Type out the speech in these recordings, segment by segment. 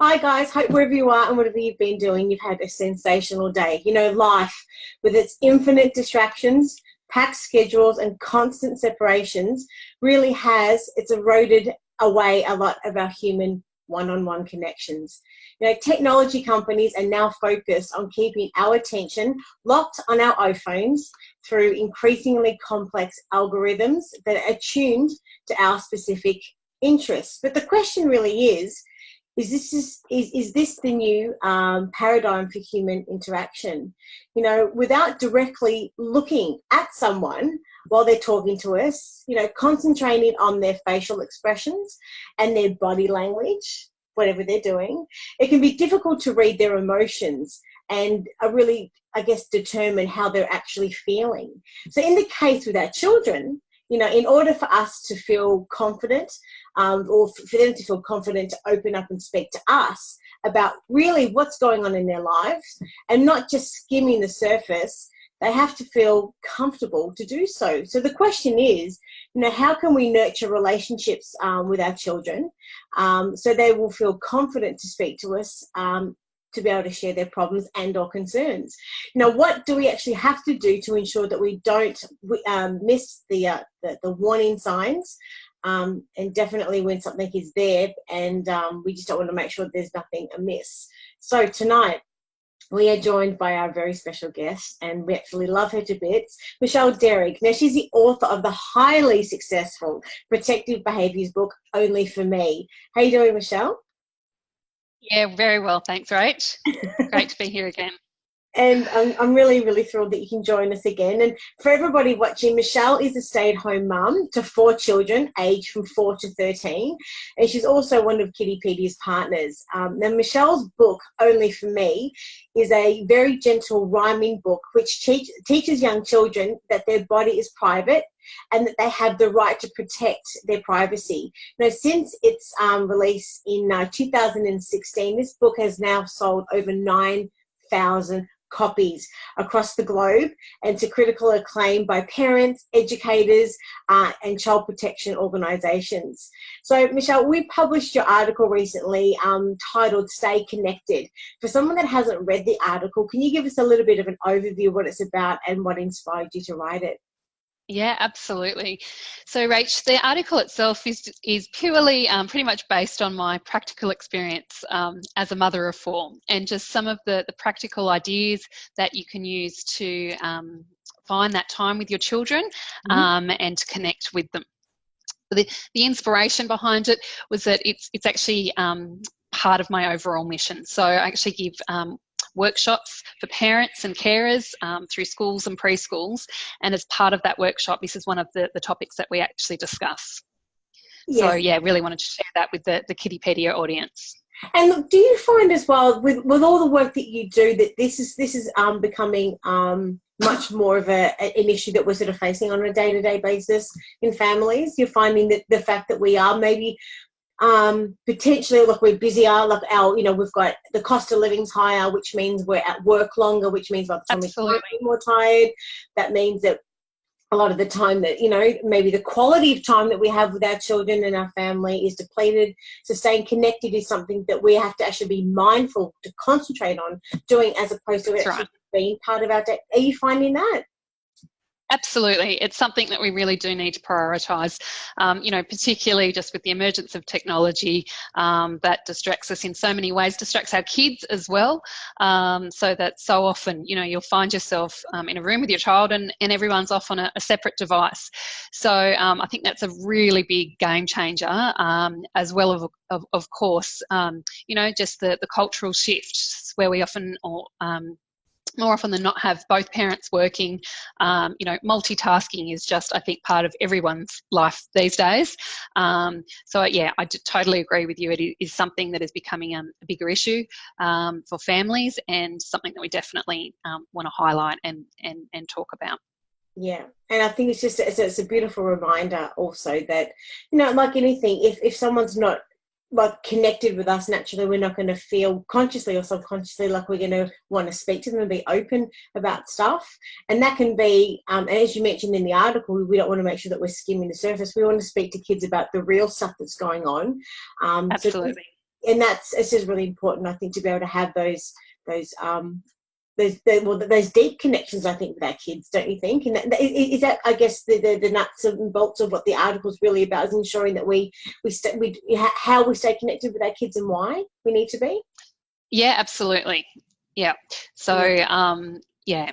Hi guys, hope wherever you are and whatever you've been doing, you've had a sensational day. You know, life with its infinite distractions, packed schedules and constant separations really it's eroded away a lot of our human one-on-one connections. You know, technology companies are now focused on keeping our attention locked on our iPhones through increasingly complex algorithms that are attuned to our specific interests. But the question really is this the new paradigm for human interaction? You know, without directly looking at someone while they're talking to us, you know, concentrating on their facial expressions and their body language, whatever they're doing, it can be difficult to read their emotions and really, I guess, determine how they're actually feeling. So in the case with our children, you know, in order for us to feel confident or for them to feel confident to open up and speak to us about really what's going on in their lives and not just skimming the surface, they have to feel comfortable to do so. So the question is, you know, how can we nurture relationships with our children so they will feel confident to speak to us, to be able to share their problems and or concerns? You know, what do we actually have to do to ensure that we don't miss the warning signs, and definitely when something is there and we just don't want to make sure there's nothing amiss. So tonight we are joined by our very special guest, and we actually love her to bits, Michelle Derrick. Now, she's the author of the highly successful Protective Behaviours book, Only for Me. How you doing, Michelle? Yeah, very well, thanks, Rach. Great to be here again. And I'm really, really thrilled that you can join us again. And for everybody watching, Michelle is a stay-at-home mum to 4 children, aged from 4 to 13. And she's also one of Kittipedia's partners. Now, Michelle's book, Only for Me, is a very gentle rhyming book which teaches young children that their body is private and that they have the right to protect their privacy. Now, since its release in 2016, this book has now sold over 9,000 copies across the globe and to critical acclaim by parents, educators, and child protection organisations. So, Michelle, we published your article recently titled Stay Connected. For someone that hasn't read the article, can you give us a little bit of an overview of what it's about and what inspired you to write it? Yeah, absolutely. So, Rach, the article itself is purely pretty much based on my practical experience as a mother of 4 and just some of the practical ideas that you can use to find that time with your children and to connect with them. The inspiration behind it was that it's actually part of my overall mission. So I actually give workshops for parents and carers through schools and preschools, and as part of that workshop, this is one of the topics that we actually discuss. Yes. So yeah, really wanted to share that with the Kittipedia audience. And look, do you find as well with all the work that you do that this is becoming much more of an issue that we're sort of facing on a day-to-day basis in families? You're finding that the fact that we are maybe potentially, look, we're busier, like we've got the cost of living's higher, which means we're at work longer, which means by the time we're more tired, that means that a lot of the time that, you know, maybe the quality of time that we have with our children and our family is depleted. So staying connected is something that we have to actually be mindful to concentrate on doing as opposed to actually being part of our day. Are you finding that? Absolutely. It's something that we really do need to prioritise, particularly just with the emergence of technology that distracts us in so many ways, distracts our kids as well. So that so often, you know, you'll find yourself in a room with your child and everyone's off on a separate device. So I think that's a really big game changer, as well of course, just the cultural shifts where we often more often than not have both parents working. Multitasking is just, I think, part of everyone's life these days. So yeah, I totally agree with you. It is something that is becoming a bigger issue for families and something that we definitely want to highlight and talk about. Yeah, and I think it's a beautiful reminder also that, you know, like anything, if someone's not like connected with us naturally, we're not going to feel consciously or subconsciously like we're going to want to speak to them and be open about stuff. And that can be, as you mentioned in the article, we don't want to make sure that we're skimming the surface. We want to speak to kids about the real stuff that's going on. Absolutely. and it's just really important, I think, to be able to have those those deep connections, I think, with our kids, don't you think? And is that, I guess, the nuts and bolts of what the article's really about, is ensuring that how we stay connected with our kids and why we need to be? Yeah, absolutely. Yeah. So, yeah.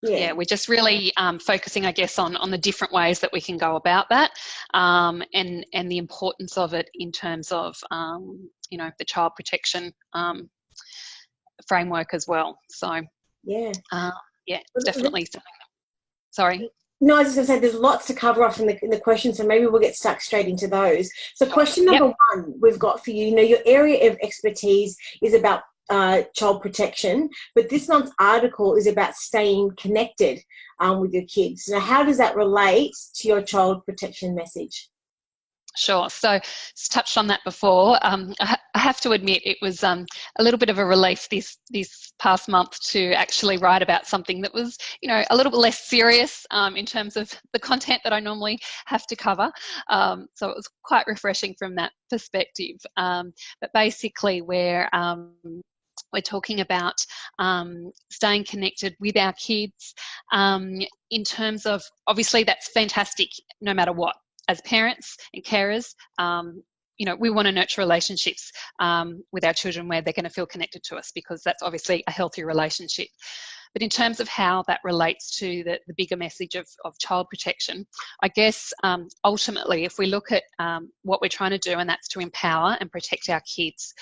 Yeah, we're just really focusing, I guess, on the different ways that we can go about that, and the importance of it in terms of, you know, the child protection framework as well. So, yeah, it's definitely something. Sorry. No, I was just going to say there's lots to cover off in the questions, so maybe we'll get stuck straight into those. So question number one we've got for you, you know, your area of expertise is about child protection, but this month's article is about staying connected with your kids. Now, how does that relate to your child protection message? Sure. So, touched on that before. I have to admit it was a little bit of a relief this past month to actually write about something that was, you know, a little bit less serious in terms of the content that I normally have to cover. So it was quite refreshing from that perspective. But basically, we're talking about staying connected with our kids in terms of, obviously that's fantastic no matter what. As parents and carers, you know, we want to nurture relationships with our children where they're going to feel connected to us, because that's obviously a healthy relationship. But in terms of how that relates to the bigger message of child protection, I guess ultimately, if we look at what we're trying to do, and that's to empower and protect our kids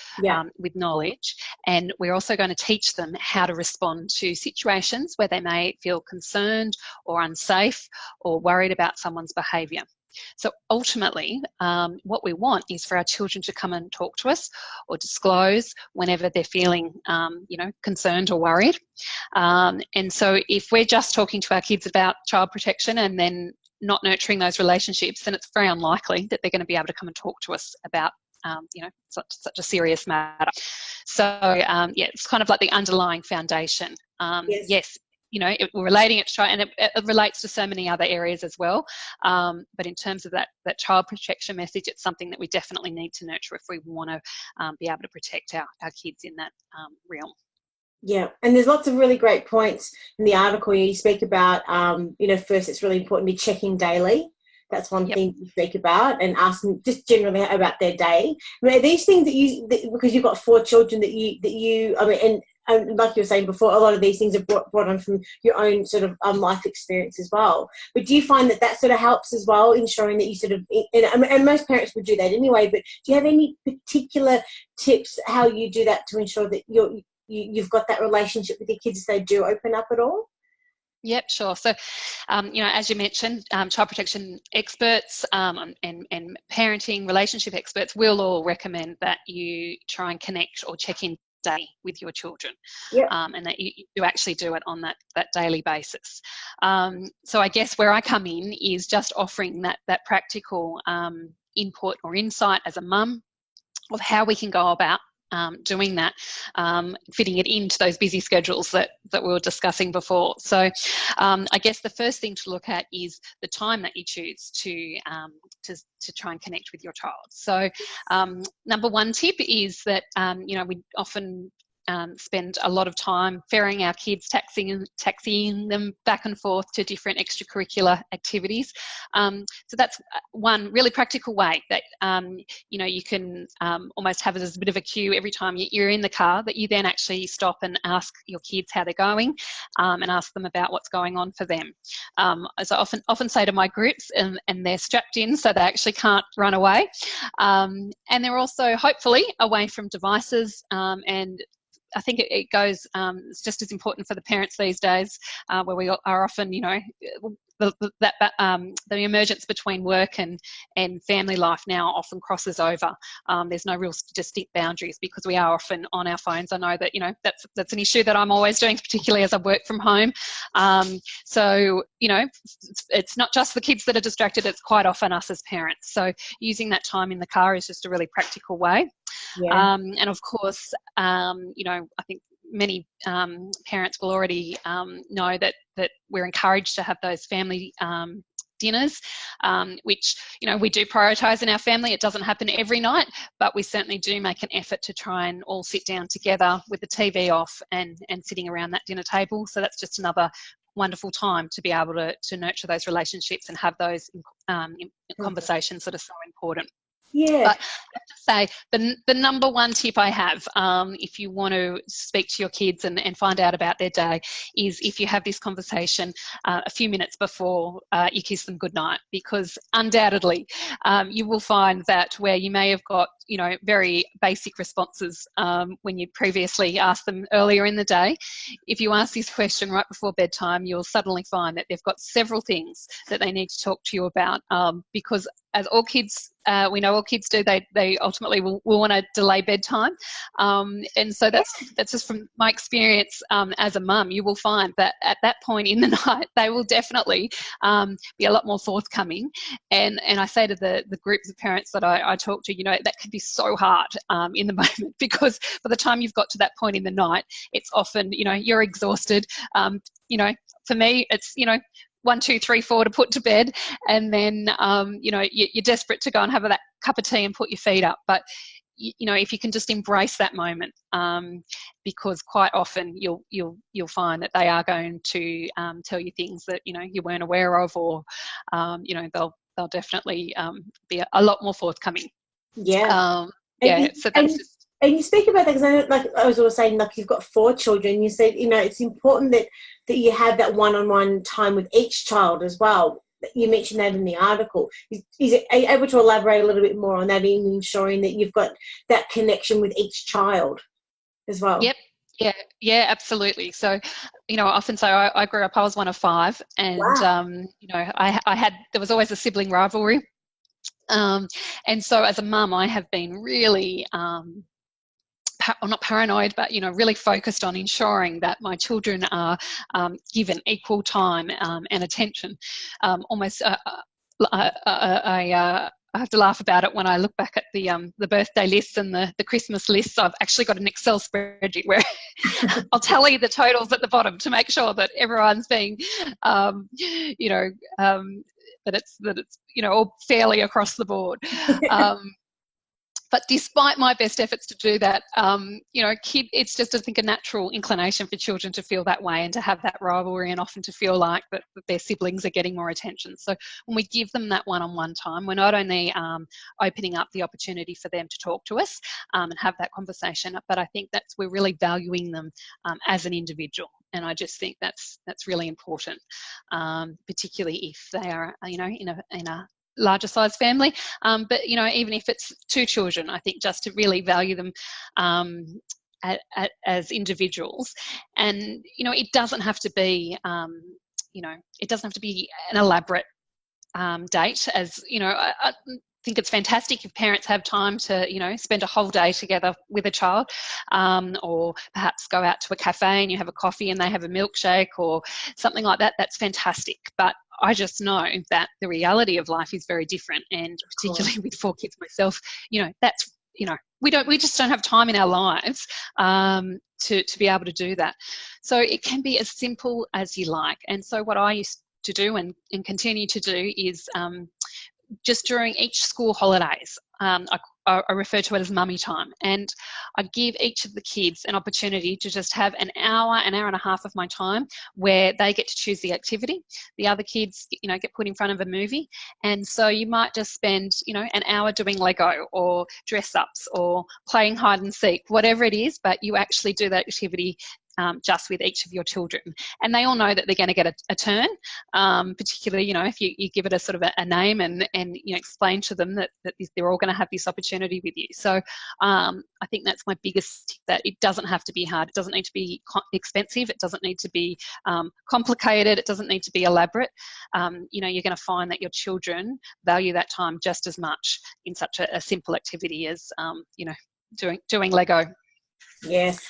with knowledge, and we're also going to teach them how to respond to situations where they may feel concerned or unsafe or worried about someone's behaviour. So ultimately, what we want is for our children to come and talk to us or disclose whenever they're feeling, you know, concerned or worried. And so if we're just talking to our kids about child protection and then not nurturing those relationships, then it's very unlikely that they're going to be able to come and talk to us about, you know, such a serious matter. So, yeah, it's kind of like the underlying foundation. Yes. You know, we're relating it to child, and it relates to so many other areas as well. But in terms of that child protection message, it's something that we definitely need to nurture if we want to be able to protect our kids in that realm. Yeah, and there's lots of really great points in the article. You speak about, you know, first it's really important to be checking daily. That's one thing you speak about, and asking just generally about their day. I mean, these things because you've got 4 children that you I mean, and like you were saying before, a lot of these things are brought on from your own sort of life experience as well. But do you find that sort of helps as well, ensuring that you sort of, and most parents would do that anyway, but do you have any particular tips how you do that to ensure that you've got that relationship with your kids if they do open up at all? Yep, sure. So, you know, as you mentioned, child protection experts and parenting relationship experts will all recommend that you try and connect or check in daily with your children, and that you actually do it on that daily basis. So I guess where I come in is just offering that practical input or insight as a mum of how we can go about doing that, fitting it into those busy schedules that we were discussing before. So I guess the first thing to look at is the time that you choose to try and connect with your child. So number one tip is that, you know, we often spend a lot of time ferrying our kids, taxiing them back and forth to different extracurricular activities. So that's one really practical way that, you know, you can almost have it as a bit of a cue every time you're in the car, that you then actually stop and ask your kids how they're going, and ask them about what's going on for them. As I often say to my groups, and they're strapped in so they actually can't run away. And they're also hopefully away from devices, and I think it goes, it's just as important for the parents these days, where we are often, you know, the emergence between work and family life now often crosses over. There's no real distinct boundaries because we are often on our phones. I know that, you know, that's an issue that I'm always doing, particularly as I work from home. So, you know, it's not just the kids that are distracted, it's quite often us as parents. So using that time in the car is just a really practical way. And of course, you know, I think many parents will already know that we're encouraged to have those family dinners, which, you know, we do prioritise in our family. It doesn't happen every night, but we certainly do make an effort to try and all sit down together with the TV off and sitting around that dinner table. So that's just another wonderful time to be able to nurture those relationships and have those conversations that are so important. Yeah. But I have to say, the number one tip I have, if you want to speak to your kids and find out about their day, is if you have this conversation a few minutes before you kiss them goodnight, because undoubtedly you will find that where you may have got, you know, very basic responses when you previously asked them earlier in the day, if you ask this question right before bedtime, you'll suddenly find that they've got several things that they need to talk to you about, because as all kids, we know all kids do, they ultimately will want to delay bedtime. And so that's just from my experience as a mum. You will find that at that point in the night, they will definitely be a lot more forthcoming. And I say to the groups of parents that I talk to, you know, that can be so hard in the moment, because by the time you've got to that point in the night, it's often, you know, you're exhausted. You know, for me, it's, you know, 1, 2, 3, 4 to put to bed, and then you know, you're desperate to go and have that cup of tea and put your feet up. But you know, if you can just embrace that moment, because quite often you'll find that they are going to tell you things that, you know, you weren't aware of, or you know, they'll definitely be a lot more forthcoming. Yeah. Yeah. So that's just. And you speak about that because I know, like I was always saying, like you've got 4 children. You said, you know, it's important that you have that one-on-one time with each child as well. You mentioned that in the article. Are you able to elaborate a little bit more on that, in ensuring that you've got that connection with each child as well? Yep. Yeah, absolutely. So, you know, I often say I grew up, I was one of 5, and, Wow. you know, there was always a sibling rivalry. And so as a mum, I have been really, not paranoid, but, you know, really focused on ensuring that my children are given equal time and attention. Almost, I have to laugh about it when I look back at the birthday lists and the Christmas lists. I've actually got an Excel spreadsheet where I'll tally the totals at the bottom to make sure that everyone's being, you know, that it's you know, all fairly across the board. But despite my best efforts to do that, you know, it's just, I think, a natural inclination for children to feel that way and to have that rivalry, and often to feel like that their siblings are getting more attention. So when we give them that one-on-one time, we're not only opening up the opportunity for them to talk to us and have that conversation, but I think we're really valuing them as an individual. And I just think that's really important, particularly if they are, you know, in a larger size family, but, you know, even if it's 2 children, I think just to really value them as individuals. And, you know, it doesn't have to be, you know, it doesn't have to be an elaborate date. As you know, I think it's fantastic if parents have time to, you know, spend a whole day together with a child, or perhaps go out to a cafe and you have a coffee and they have a milkshake or something like that. That's fantastic. But I just know that the reality of life is very different, and particularly with 4 kids myself, you know, that's, you know, we just don't have time in our lives to be able to do that. So it can be as simple as you like. And so what I used to do and continue to do is just during each school holidays, I refer to it as mummy time, and I give each of the kids an opportunity to just have an hour and a half of my time where they get to choose the activity. The other kids, you know, get put in front of a movie, and so you might just spend, you know, an hour doing Lego or dress ups or playing hide and seek, whatever it is, but you actually do that activity just with each of your children, and they all know that they're going to get a turn, particularly, you know, if you give it a sort of a name and you know, explain to them that they're all going to have this opportunity with you. So I think that's my biggest tip, that it doesn't have to be hard, it doesn't need to be expensive, it doesn't need to be complicated, it doesn't need to be elaborate. You know, you're going to find that your children value that time just as much in such a simple activity as you know, doing Lego. Yes.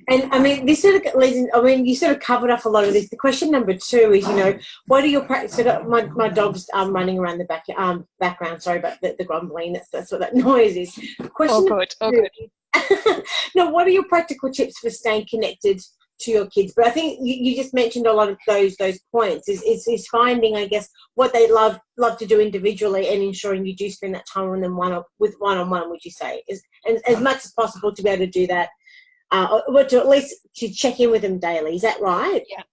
And I mean, this sort of leads in, I mean, you sort of covered off a lot of this. The question number 2 is, you know, what are your practice? So my dog's running around the background. Sorry about the grumbling. That's what that noise is. Question All good. Now, what are your practical tips for staying connected to your kids. But I think you just mentioned a lot of those points is finding, I guess, what they love to do individually and ensuring you do spend that time on them one-on-one, would you say, is and as much as possible to be able to do that, or to at least to check in with them daily. Is that right? Yeah.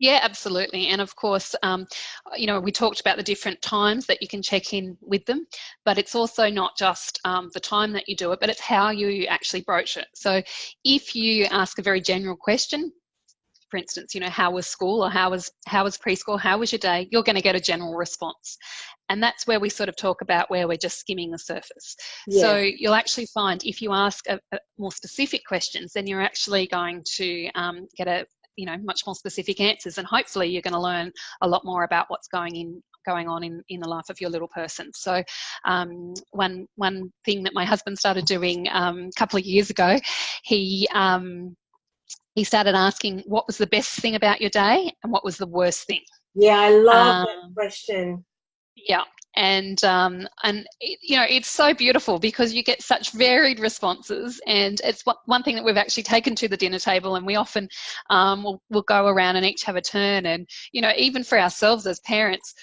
Yeah, absolutely. And of course, we talked about the different times that you can check in with them, but it's also not just the time that you do it, but it's how you actually broach it. So if you ask a very general question, for instance, how was school, or how was preschool, how was your day, you're going to get a general response. And that's where we sort of talk about where we're just skimming the surface. Yeah. So you'll actually find if you ask a more specific questions, then you're actually going to get much more specific answers, and hopefully you're going to learn a lot more about what's going on in the life of your little person. So one thing that my husband started doing a couple of years ago, he started asking, what was the best thing about your day and what was the worst thing? Yeah, I love that question. Yeah. And it's so beautiful because you get such varied responses, and it's one thing that we've actually taken to the dinner table, and we often we'll go around and each have a turn, and even for ourselves as parents,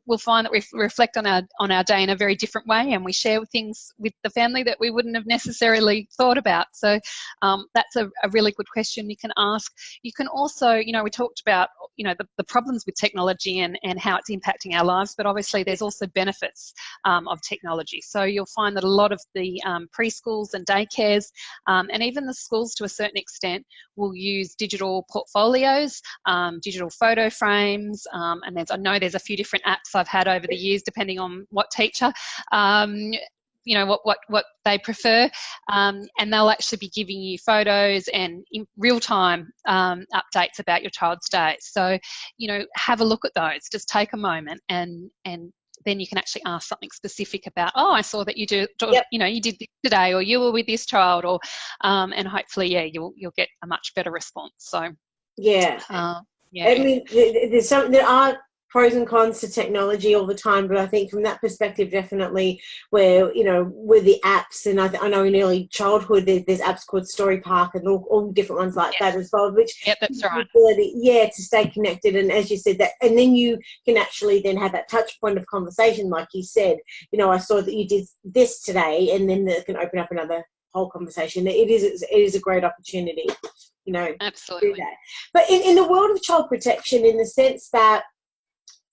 we'll find that we reflect on our day in a very different way, and we share things with the family that we wouldn't have necessarily thought about. So that's a really good question you can ask. You can also, we talked about the problems with technology and how it's impacting our lives, but obviously there's also benefits of technology. So you'll find that a lot of the preschools and daycares and even the schools to a certain extent will use digital portfolios, digital photo frames, and I know there's a few different apps I've had over the years depending on what teacher what they prefer, and they'll actually be giving you photos and in real-time updates about your child's day. So have a look at those, just take a moment, and then you can actually ask something specific about, I saw that you did this today, or you were with this child, or and hopefully you'll get a much better response. So yeah. I mean, there are pros and cons to technology all the time, but I think from that perspective, definitely where, with the apps, and I know in early childhood there's apps called Story Park and all different ones like that as well, which that's right. Ability, to stay connected, and as you said that, and then you can actually then have that touch point of conversation, like you said, I saw that you did this today, and then that can open up another whole conversation. It is a great opportunity, absolutely. To do that. But in the world of child protection, in the sense that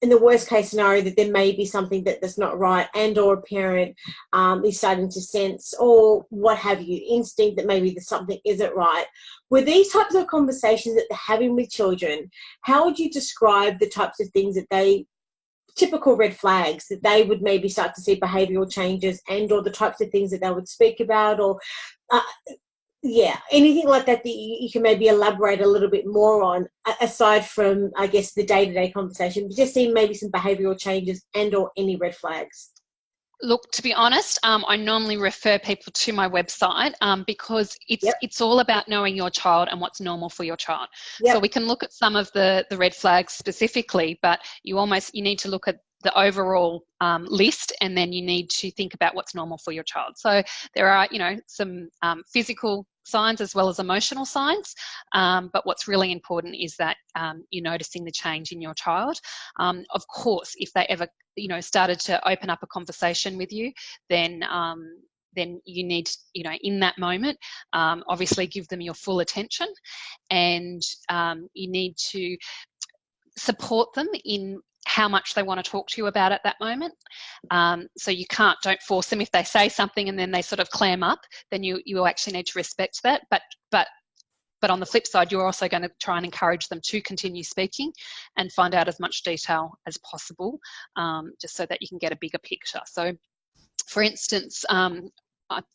in the worst case scenario that there may be something that's not right, and or a parent is starting to sense, or what have you, instinct that maybe there's something isn't right. With these types of conversations that they're having with children, how would you describe the types of things that typical red flags that they would maybe start to see behavioural changes, and or the types of things that they would speak about, or anything like that you can maybe elaborate a little bit more on, aside from, I guess, the day-to-day conversation, but just seeing maybe some behavioural changes and or any red flags? Look, to be honest, I normally refer people to my website because it's all about knowing your child and what's normal for your child. So we can look at some of the red flags specifically, but you need to look at the overall list, and then you need to think about what's normal for your child. So there are, some physical signs as well as emotional signs, but what's really important is that you're noticing the change in your child. Of course, if they ever, started to open up a conversation with you, then you need, in that moment, obviously give them your full attention, and you need to support them in how much they want to talk to you about at that moment. So you don't force them. If they say something and then they sort of clam up, then you actually need to respect that. But on the flip side, you're also going to try and encourage them to continue speaking and find out as much detail as possible, just so that you can get a bigger picture. So, for instance, I'm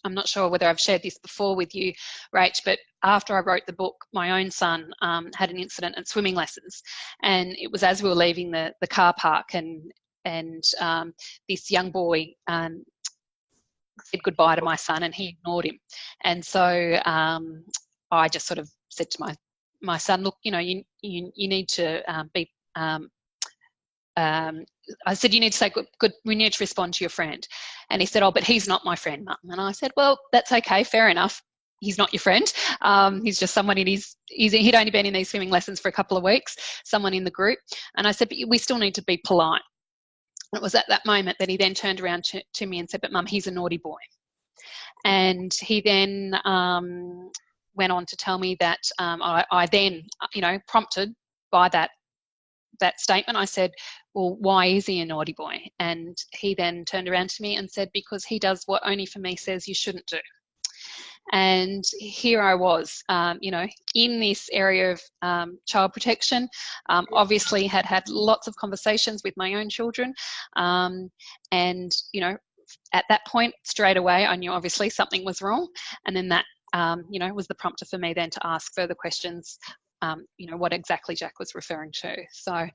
not sure whether I've shared this before with you, Rach, but after I wrote the book, my own son had an incident at swimming lessons, and it was as we were leaving the car park, and this young boy said goodbye to my son, and he ignored him. And so I just sort of said to my son, look, you need to be. I said, you need to say, good, we need to respond to your friend. And he said, but he's not my friend, Mum. And I said, well, that's okay, fair enough. He's not your friend. He's just someone he'd only been in these swimming lessons for a couple of weeks, someone in the group. And I said, but we still need to be polite. And it was at that moment that he then turned around to me and said, but Mum, he's a naughty boy. And he then went on to tell me that I then, prompted by that statement, I said, well, why is he a naughty boy? And he then turned around to me and said, because he does what only for me says you shouldn't do. And here I was, in this area of child protection, obviously had lots of conversations with my own children. And, at that point, straight away, I knew obviously something was wrong. And then that, was the prompter for me then to ask further questions, what exactly Jack was referring to. So,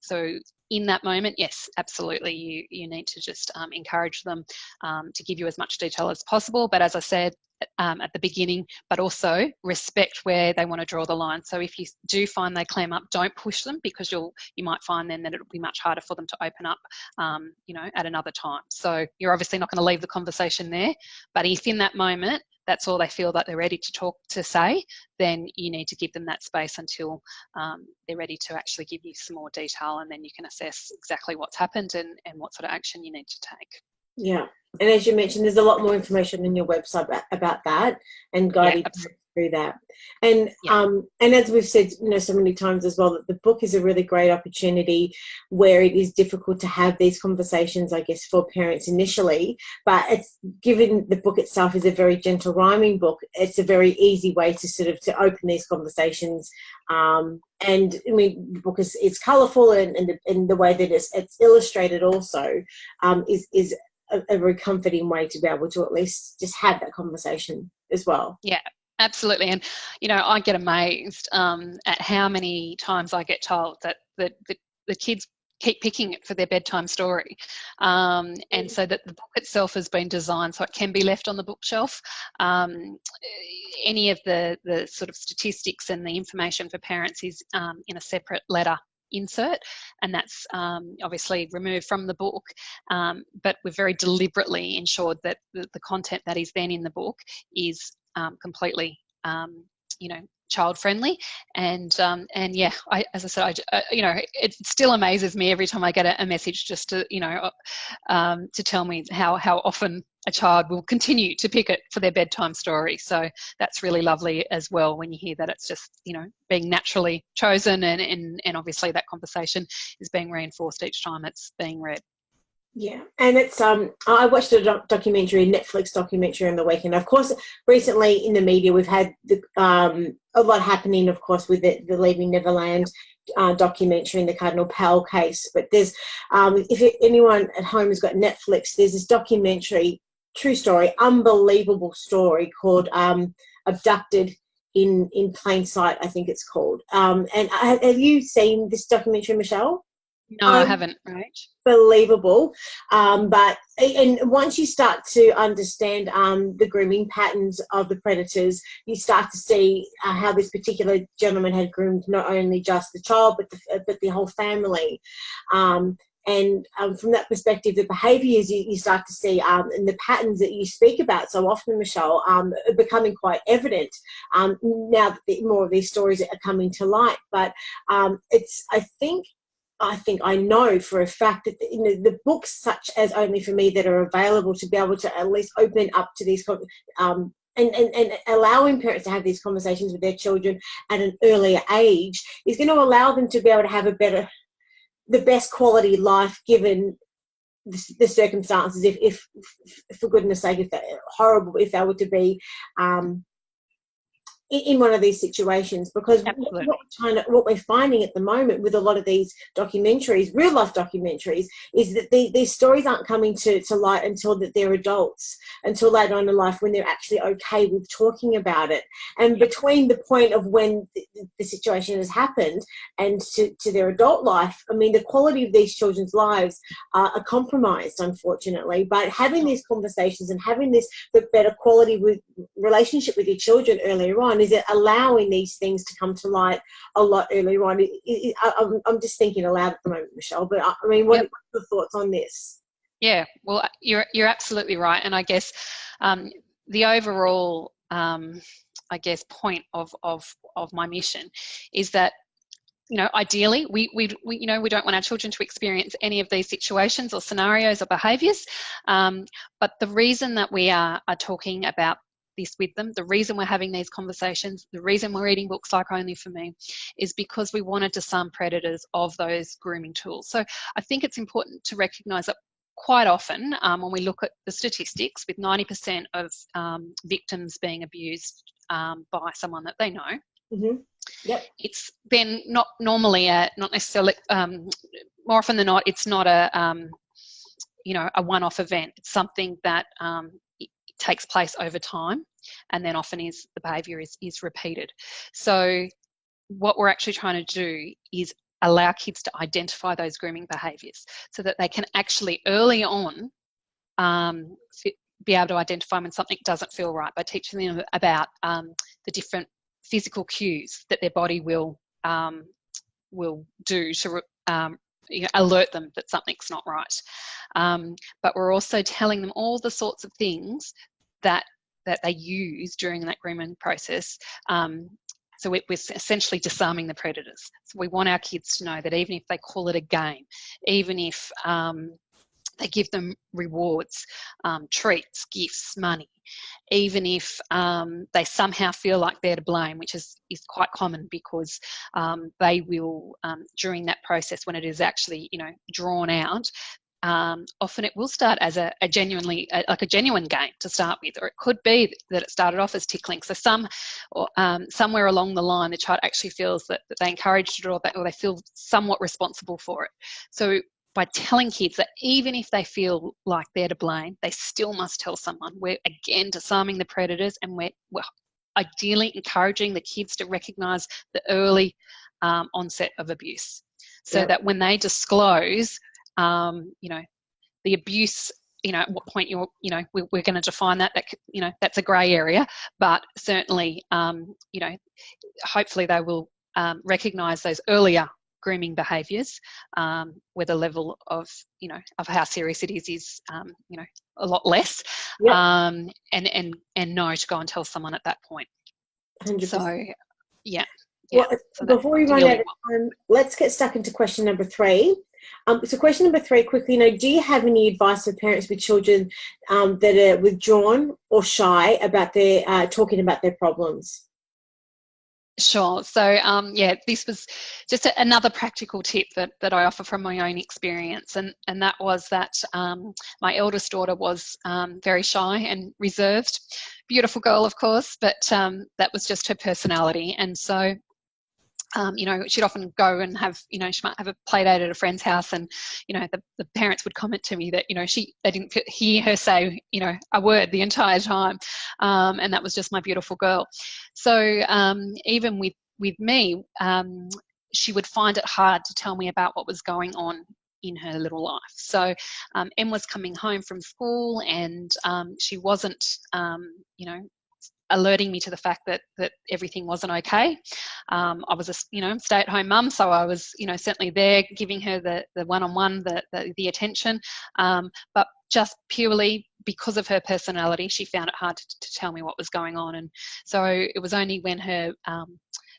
so in that moment, yes, absolutely, you need to just encourage them to give you as much detail as possible. But as I said at the beginning, but also respect where they want to draw the line. So if you do find they clam up, don't push them, because you might find then that it'll be much harder for them to open up, at another time. So you're obviously not going to leave the conversation there, but if in that moment that's all they feel that they're ready to say, then you need to give them that space until they're ready to actually give you some more detail, and then you can assess exactly what's happened and what sort of action you need to take. Yeah. And as you mentioned, there's a lot more information on your website about that and guiding through that. And and as we've said, so many times as well, that the book is a really great opportunity where it is difficult to have these conversations, I guess, for parents initially, but it's given the book itself is a very gentle rhyming book, it's a very easy way to open these conversations. And I mean, the book is colourful, and the way that it's illustrated also is a very comforting way to be able to at least just have that conversation as well. Yeah, absolutely. And, I get amazed at how many times I get told that the kids keep picking it for their bedtime story. And so that the book itself has been designed so it can be left on the bookshelf. Any of the sort of statistics and the information for parents is in a separate letter insert, and that's obviously removed from the book, but we've very deliberately ensured that the content that is then in the book is completely child friendly, and as I said, it still amazes me every time I get a message just to tell me how often a child will continue to pick it for their bedtime story. So that's really lovely as well, when you hear that it's just being naturally chosen, and obviously that conversation is being reinforced each time it's being read. Yeah, and it's I watched a Netflix documentary on the weekend. Of course, recently in the media we've had a lot happening, of course, with the Leaving Neverland documentary and the Cardinal Powell case. But there's if anyone at home has got Netflix, there's this documentary, true story, unbelievable story called Abducted in Plain Sight, I think it's called. And have you seen this documentary, Michelle? No, I haven't. Right. Believable. But once you start to understand the grooming patterns of the predators, you start to see how this particular gentleman had groomed not only just the child but the whole family. And from that perspective, the behaviours you start to see and the patterns that you speak about so often, Michelle, are becoming quite evident now that more of these stories are coming to light. But I know for a fact that the books such as Only for Me that are available to be able to at least open up to these and allowing parents to have these conversations with their children at an earlier age is going to allow them to be able to have the best quality life given the circumstances. If for goodness sake, if they're horrible, if they were to be in one of these situations, because what we're finding at the moment with a lot of these documentaries, real life documentaries, is that these stories aren't coming to light until that they're adults, until later on in life when they're actually okay with talking about it. And between the point of when the situation has happened and to their adult life, I mean, the quality of these children's lives are compromised, unfortunately. But having these conversations and having the better quality relationship with your children earlier on, is it allowing these things to come to light a lot earlier on? I'm just thinking aloud at the moment, Michelle, but I mean, what are your thoughts on this? Yeah, well, you're absolutely right. And I guess the overall I guess, point of my mission is that, you know, ideally we you know, we don't want our children to experience any of these situations or scenarios or behaviours, but the reason that we are talking about this with them, the reason we're having these conversations, the reason we're reading books like Only for Me, is because we want to disarm predators of those grooming tools. So I think it's important to recognise that quite often, when we look at the statistics, with 90% of victims being abused by someone that they know, Mm-hmm. Yep. it's then not normally not necessarily, more often than not, it's not a you know, a one-off event. It's something that it takes place over time, and then often is the behaviour is repeated. So what we're actually trying to do is allow kids to identify those grooming behaviours so that they can actually early on be able to identify when something doesn't feel right, by teaching them about the different physical cues that their body will do to you know, alert them that something's not right. But we're also telling them all the sorts of things that they use during that grooming process. So we're essentially disarming the predators. So we want our kids to know that even if they call it a game, even if they give them rewards, treats, gifts, money, even if they somehow feel like they're to blame, which is quite common, because they will, during that process when it is actually, you know, drawn out, often it will start as a genuine game to start with, or it could be that it started off as tickling. So somewhere along the line, the child actually feels that they encouraged it, or they feel somewhat responsible for it. So by telling kids that even if they feel like they're to blame, they still must tell someone, we're again disarming the predators, and we're ideally encouraging the kids to recognise the early onset of abuse, so that when they disclose, you know, the abuse, you know, at what point we're going to define that, you know, that's a grey area, but certainly, you know, hopefully they will recognise those earlier grooming behaviours, where the level of, you know, of how serious it is, you know, a lot less, and know to go and tell someone at that point. 100%. So, yeah. Well, so before we run out of time, let's get stuck into question number 3. So question number 3, quickly, you know, do you have any advice for parents with children that are withdrawn or shy about their talking about their problems? Sure. So, yeah, this was just another practical tip that I offer from my own experience, and that was that my eldest daughter was very shy and reserved. Beautiful girl, of course, but that was just her personality. And so, you know, she'd often go and have, you know, she might have a play date at a friend's house, and, you know, the parents would comment to me that, you know, they didn't hear her say, you know, a word the entire time, and that was just my beautiful girl. So even with me, she would find it hard to tell me about what was going on in her little life. So Em was coming home from school, and she wasn't, you know, alerting me to the fact that everything wasn't okay. I was a, you know, stay-at-home mum, so I was, you know, certainly there giving her the one-on-one, the attention, but just purely because of her personality, she found it hard to tell me what was going on. And so it was only when her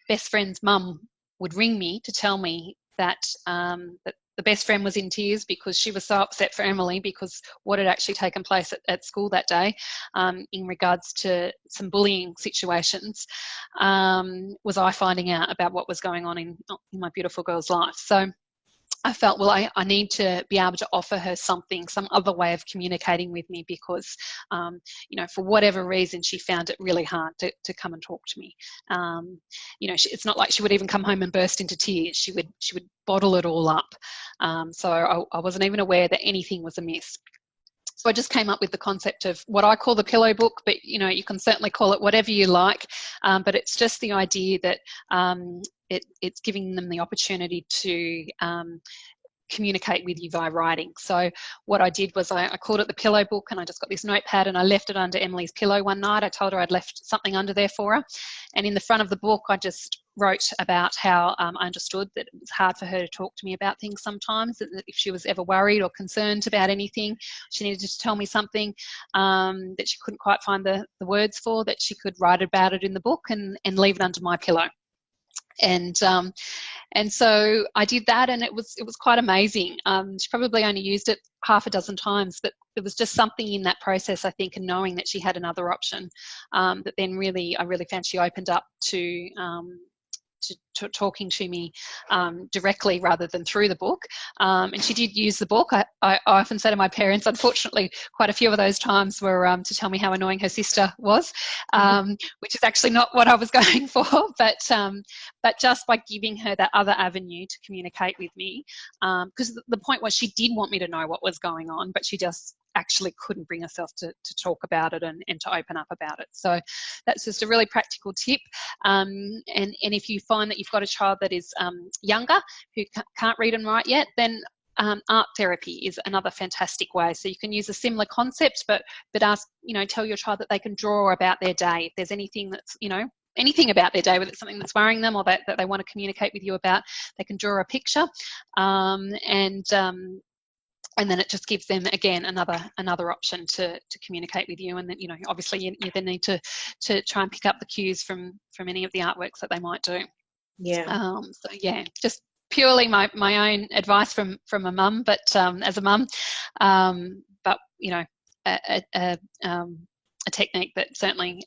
best friend's mum would ring me to tell me that that the best friend was in tears because she was so upset for Emily because what had actually taken place at school that day, in regards to some bullying situations, was I finding out about what was going on in my beautiful girl's life. So I felt, well, I need to be able to offer her something, some other way of communicating with me, because, you know, for whatever reason, she found it really hard to come and talk to me. You know, it's not like she would even come home and burst into tears. She would bottle it all up. So I wasn't even aware that anything was amiss. So I just came up with the concept of what I call the pillow book, but, you know, you can certainly call it whatever you like. But it's just the idea that it's giving them the opportunity to communicate with you via writing. So what I did was I called it the pillow book, and I just got this notepad and I left it under Emily's pillow one night. I told her I'd left something under there for her. And in the front of the book, I just wrote about how I understood that it was hard for her to talk to me about things sometimes, that if she was ever worried or concerned about anything, she needed to tell me something that she couldn't quite find the words for, that she could write about it in the book and leave it under my pillow. And so I did that, and it was quite amazing. She probably only used it half a dozen times, but it was just something in that process, I think, and knowing that she had another option, that then I really found she opened up to talking to me directly rather than through the book. And she did use the book. I often say to my parents, unfortunately, quite a few of those times were to tell me how annoying her sister was, which is actually not what I was going for. But just by giving her that other avenue to communicate with me, because the point was she did want me to know what was going on, but she just actually couldn't bring herself to talk about it and to open up about it. So that's just a really practical tip. And if you find that you've got a child that is younger, who can't read and write yet, then art therapy is another fantastic way. So you can use a similar concept, but ask, tell your child that they can draw about their day. If there's anything that's, anything about their day, whether it's something that's worrying them or that they want to communicate with you about, they can draw a picture. And then it just gives them, again, another option to communicate with you. And then, obviously you then need to try and pick up the cues from any of the artworks that they might do. Yeah. So yeah, just purely my own advice from a mum, but as a mum, but a technique that certainly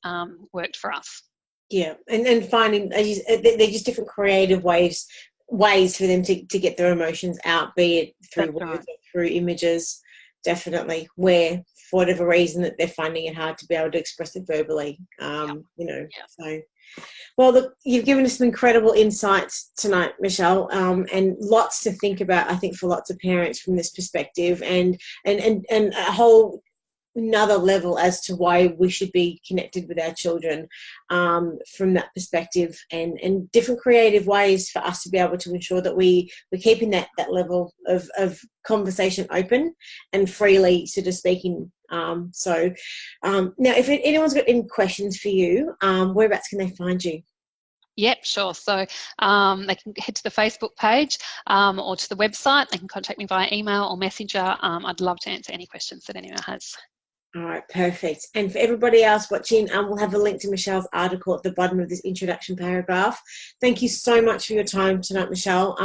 worked for us. Yeah, and finding they're just different creative ways for them to get their emotions out, be it through words or through images, definitely, where for whatever reason that they're finding it hard to be able to express it verbally. So, well, look, you've given us some incredible insights tonight, Michelle, and lots to think about, I think, for lots of parents from this perspective, and a whole another level as to why we should be connected with our children from that perspective, and different creative ways for us to be able to ensure that we're keeping that level of conversation open and freely sort of speaking. Now, if anyone's got any questions for you, whereabouts can they find you? Yep, sure. So they can head to the Facebook page or to the website. They can contact me via email or messenger. I'd love to answer any questions that anyone has. All right, perfect. And for everybody else watching, we'll have a link to Michelle's article at the bottom of this introduction paragraph. Thank you so much for your time tonight, Michelle.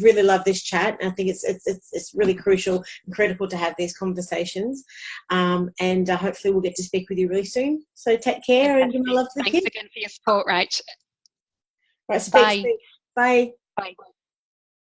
Really love this chat. I think it's really crucial and critical to have these conversations. And hopefully we'll get to speak with you really soon. So take care and give my love to the kids. Thanks again for your support, Rach. Right, so bye. Bye. Bye.